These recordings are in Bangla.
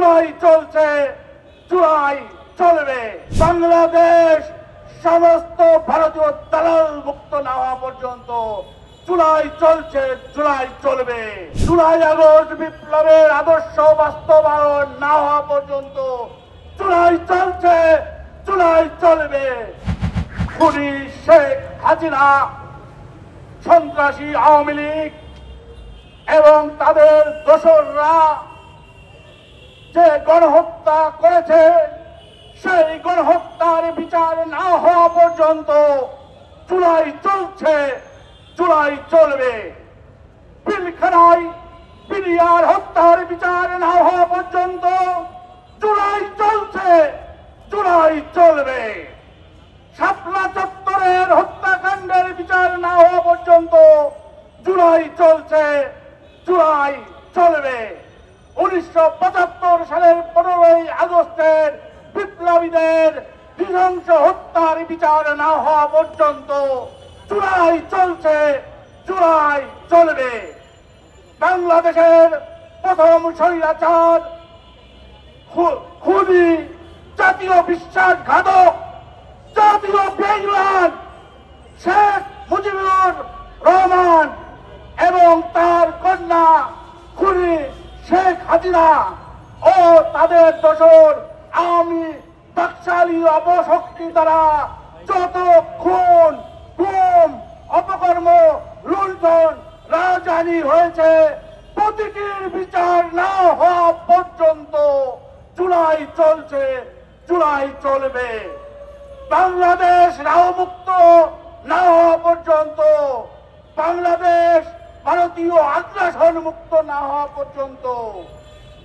জুলাই চলছে, জুলাই চলবে। বাংলাদেশ সমস্ত ভারতীয় দালাল মুক্ত না হওয়া পর্যন্ত জুলাই চলছে, জুলাই চলবে। জুলাই আগস্ট বিপ্লবের আদর্শ বাস্তবায়ন না হওয়া পর্যন্ত জুলাই চলছে, জুলাই চলবে। খুনি শেখ হাসিনা, সন্ত্রাসী আওয়ামী লীগ এবং তাদের দোসররা যে গণহত্যা করেছে, সেই গণহত্যার বিচার না হওয়া পর্যন্ত জুলাই চলছে, জুলাই চলবে। পিলখানায় বিডিআর হত্যার বিচার না হওয়া পর্যন্ত জুলাই চলছে, জুলাই চলবে। শাপলা চত্বরের হত্যাকাণ্ডের বিচার না হওয়া পর্যন্ত জুলাই চলছে, জুলাই চলবে। 1975 সালের 15ই আগস্টের বিপ্লবীদের নৃশংস হত্যার বিচার না হওয়া পর্যন্ত জুলাই চলছে, জুলাই চলবে। বাংলাদেশের প্রথম স্বৈরাচার খুনি, জাতীয় বিশ্বাসঘাতক, জাতীয় বেঈমান শেখ মুজিবুর রহমান এবং তার কন্যা খুনি শেখ হাসিনা ও তাদের দোসর আওয়ামী বাকশালী অপশক্তি দ্বারা যত খুন, গুম, অপকর্ম, লুণ্ঠন, রাজধানী হয়েছে, প্রতিটির বিচার না হওয়া পর্যন্ত জুলাই চলছে, জুলাই চলবে। বাংলাদেশ রাওমুক্ত না হওয়া পর্যন্ত, বাংলাদেশ ভারতীয় আগ্রাসন মুক্ত না হওয়া পর্যন্ত,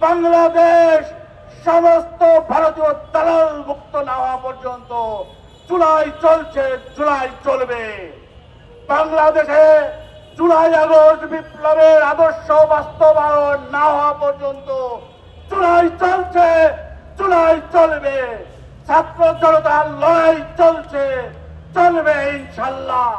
বাংলাদেশ সমস্ত ভারতীয় দালাল মুক্ত না হওয়া পর্যন্ত জুলাই চলছে, জুলাই চলবে। বাংলাদেশে জুলাই আগস্ট বিপ্লবের আদর্শ বাস্তবায়ন না হওয়া পর্যন্ত জুলাই চলছে, জুলাই চলবে। ছাত্র জনতার লড়াই চলছে, চলবে ইনশাল্লাহ।